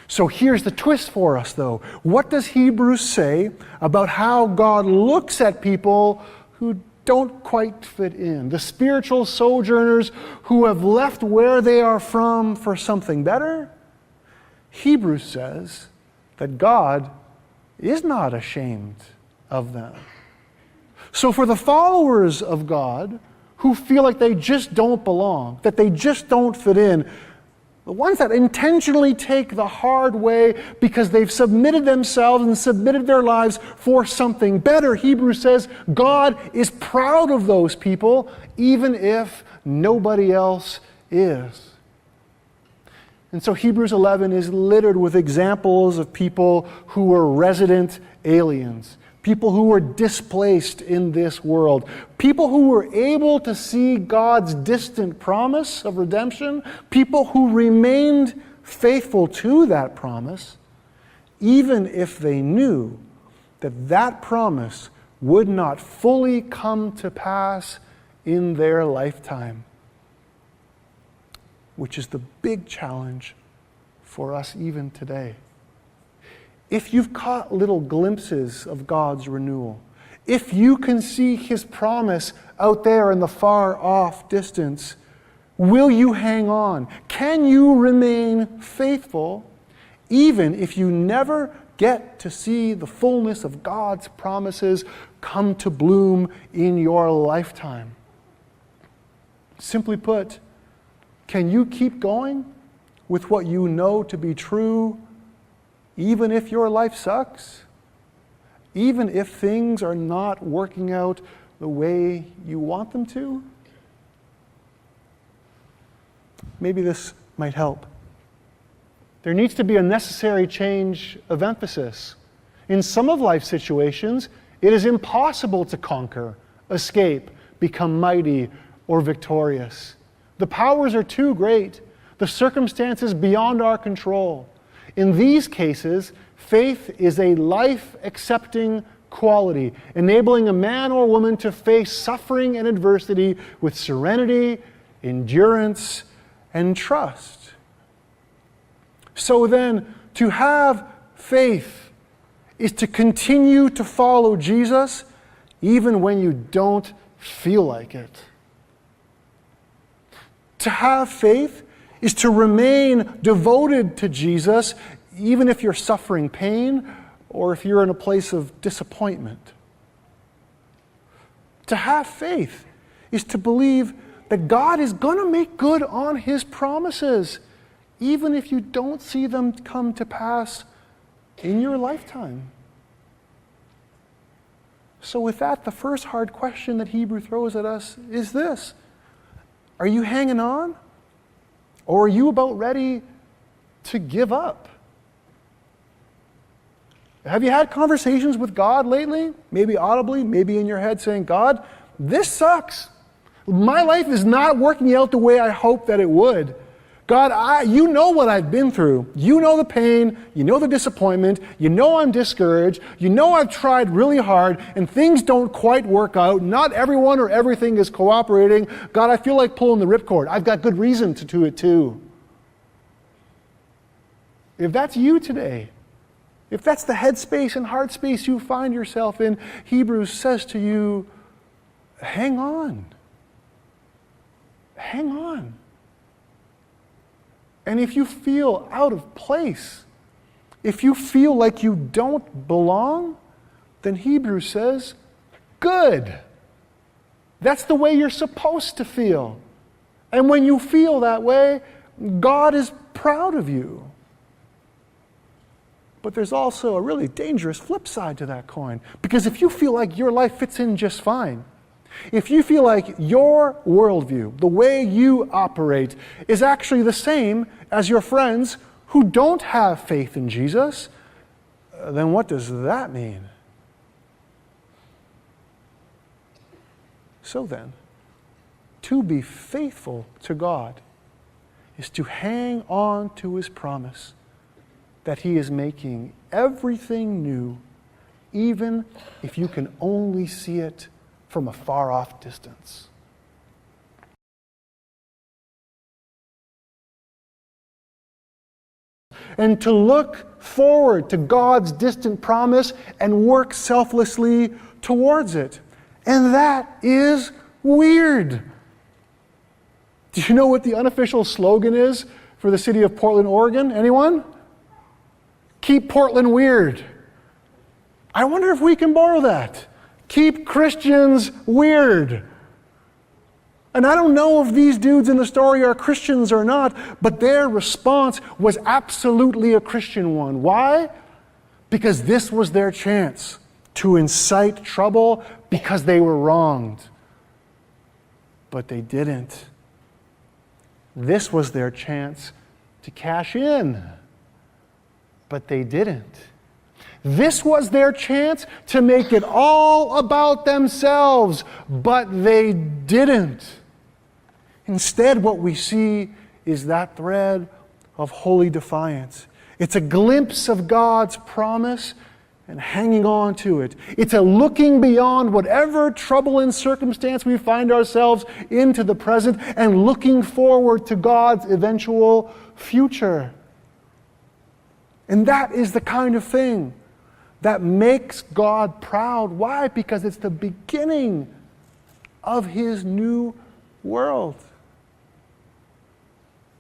So here's the twist for us, though. What does Hebrews say about how God looks at people who don't quite fit in? The spiritual sojourners who have left where they are from for something better? Hebrews says that God is not ashamed of them. So for the followers of God who feel like they just don't belong, that they just don't fit in, the ones that intentionally take the hard way because they've submitted themselves and submitted their lives for something better, Hebrews says God is proud of those people even if nobody else is. And so Hebrews 11 is littered with examples of people who were resident aliens, people who were displaced in this world, people who were able to see God's distant promise of redemption, people who remained faithful to that promise, even if they knew that that promise would not fully come to pass in their lifetime, which is the big challenge for us even today. If you've caught little glimpses of God's renewal, if you can see His promise out there in the far off distance, will you hang on? Can you remain faithful even if you never get to see the fullness of God's promises come to bloom in your lifetime? Simply put, can you keep going with what you know to be true even if your life sucks? Even if things are not working out the way you want them to? Maybe this might help. There needs to be a necessary change of emphasis. In some of life's situations, it is impossible to conquer, escape, become mighty, or victorious. The powers are too great, the circumstances beyond our control. In these cases, faith is a life-accepting quality, enabling a man or woman to face suffering and adversity with serenity, endurance, and trust. So then, to have faith is to continue to follow Jesus even when you don't feel like it. To have faith is to remain devoted to Jesus even if you're suffering pain or if you're in a place of disappointment. To have faith is to believe that God is going to make good on His promises even if you don't see them come to pass in your lifetime. So with that, the first hard question that Hebrew throws at us is this: are you hanging on? Or are you about ready to give up? Have you had conversations with God lately? Maybe audibly, maybe in your head, saying, God, this sucks. My life is not working out the way I hoped that it would. God, you know what I've been through. You know the pain. You know the disappointment. You know I'm discouraged. You know I've tried really hard and things don't quite work out. Not everyone or everything is cooperating. God, I feel like pulling the ripcord. I've got good reason to do it too. If that's you today, if that's the headspace and heart space you find yourself in, Hebrews says to you, hang on. Hang on. And if you feel out of place, if you feel like you don't belong, then Hebrews says, good. That's the way you're supposed to feel. And when you feel that way, God is proud of you. But there's also a really dangerous flip side to that coin. Because if you feel like your life fits in just fine, if you feel like your worldview, the way you operate, is actually the same as your friends who don't have faith in Jesus, then what does that mean? So then, to be faithful to God is to hang on to His promise that He is making everything new, even if you can only see it from a far-off distance. and to look forward to God's distant promise and work selflessly towards it. And that is weird. Do you know what the unofficial slogan is for the city of Portland, Oregon? Anyone? Keep Portland weird. I wonder if we can borrow that. Keep Christians weird. And I don't know if these dudes in the story are Christians or not, but their response was absolutely a Christian one. Why? Because this was their chance to incite trouble because they were wronged. But they didn't. This was their chance to cash in. But they didn't. This was their chance to make it all about themselves, but they didn't. Instead, what we see is that thread of holy defiance. It's a glimpse of God's promise and hanging on to it. It's a looking beyond whatever trouble and circumstance we find ourselves into the present and looking forward to God's eventual future. And that is the kind of thing that makes God proud. Why? Because it's the beginning of His new world.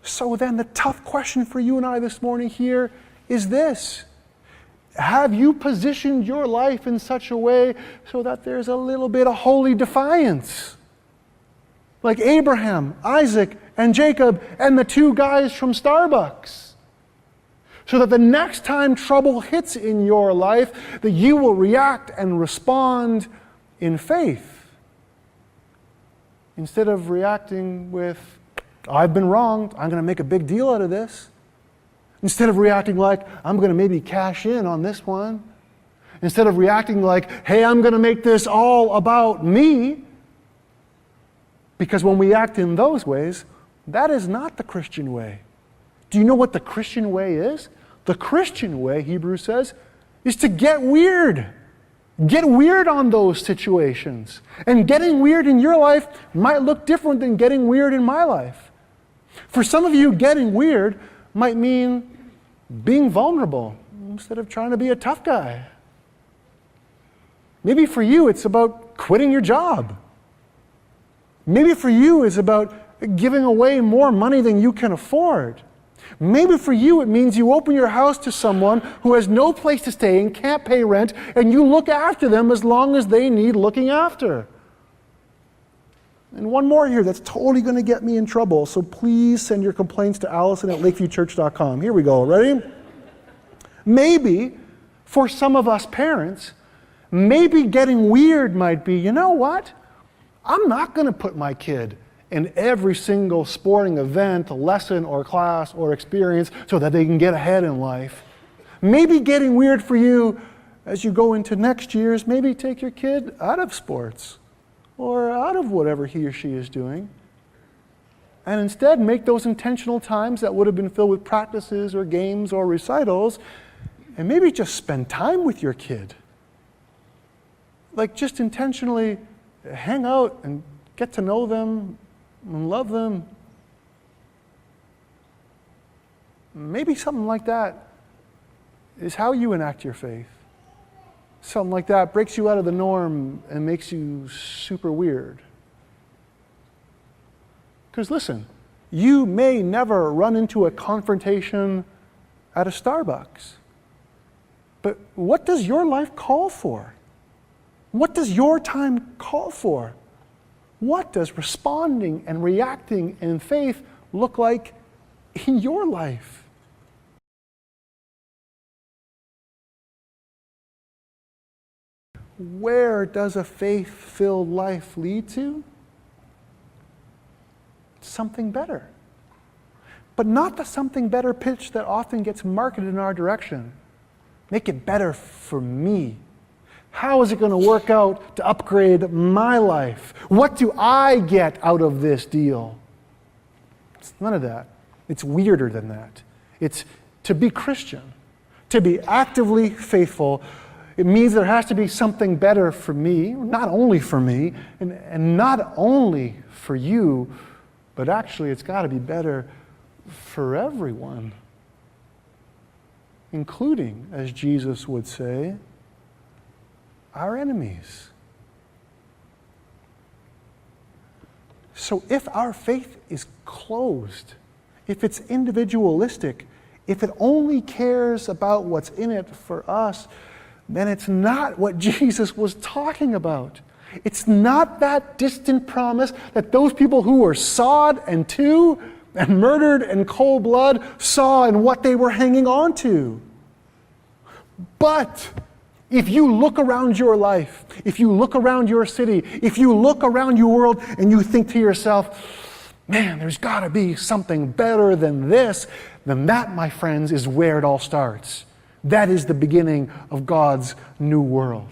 So then the tough question for you and I this morning here is this. Have you positioned your life in such a way so that there's a little bit of holy defiance? Like Abraham, Isaac, and Jacob, and the two guys from Starbucks. So that the next time trouble hits in your life, that you will react and respond in faith. Instead of reacting with, I've been wronged, I'm going to make a big deal out of this. Instead of reacting like, I'm going to maybe cash in on this one. Instead of reacting like, hey, I'm going to make this all about me. Because when we act in those ways, that is not the Christian way. Do you know what the Christian way is? The Christian way, Hebrews says, is to get weird. Get weird on those situations. And getting weird in your life might look different than getting weird in my life. For some of you, getting weird might mean being vulnerable instead of trying to be a tough guy. Maybe for you, it's about quitting your job. Maybe for you, it's about giving away more money than you can afford. Maybe for you, it means you open your house to someone who has no place to stay and can't pay rent, and you look after them as long as they need looking after. And one more here that's totally going to get me in trouble, so please send your complaints to Allison@lakeviewchurch.com. Here we go. Ready? Maybe, for some of us parents, maybe getting weird might be, you know what? I'm not going to put my kid in every single sporting event, lesson, or class, or experience so that they can get ahead in life. Maybe getting weird for you as you go into next year's, maybe take your kid out of sports or out of whatever he or she is doing. And instead make those intentional times that would have been filled with practices or games or recitals, and maybe just spend time with your kid. Like just intentionally hang out and get to know them and love them. Maybe something like that is how you enact your faith. Something like that breaks you out of the norm and makes you super weird. Because listen, you may never run into a confrontation at a Starbucks. But what does your life call for? What does your time call for? What does responding and reacting in faith look like in your life? Where does a faith-filled life lead to? Something better. But not the something better pitch that often gets marketed in our direction. Make it better for me. How is it going to work out to upgrade my life? What do I get out of this deal? It's none of that. It's weirder than that. It's to be Christian, to be actively faithful. It means there has to be something better for me, not only for me, and not only for you, but actually it's got to be better for everyone. including, as Jesus would say, our enemies. So if our faith is closed, if it's individualistic, if it only cares about what's in it for us, then it's not what Jesus was talking about. It's not that distant promise that those people who were sawed in two and murdered in cold blood saw in what they were hanging on to. But if you look around your life, if you look around your city, if you look around your world and you think to yourself, man, there's got to be something better than this, then that, my friends, is where it all starts. That is the beginning of God's new world.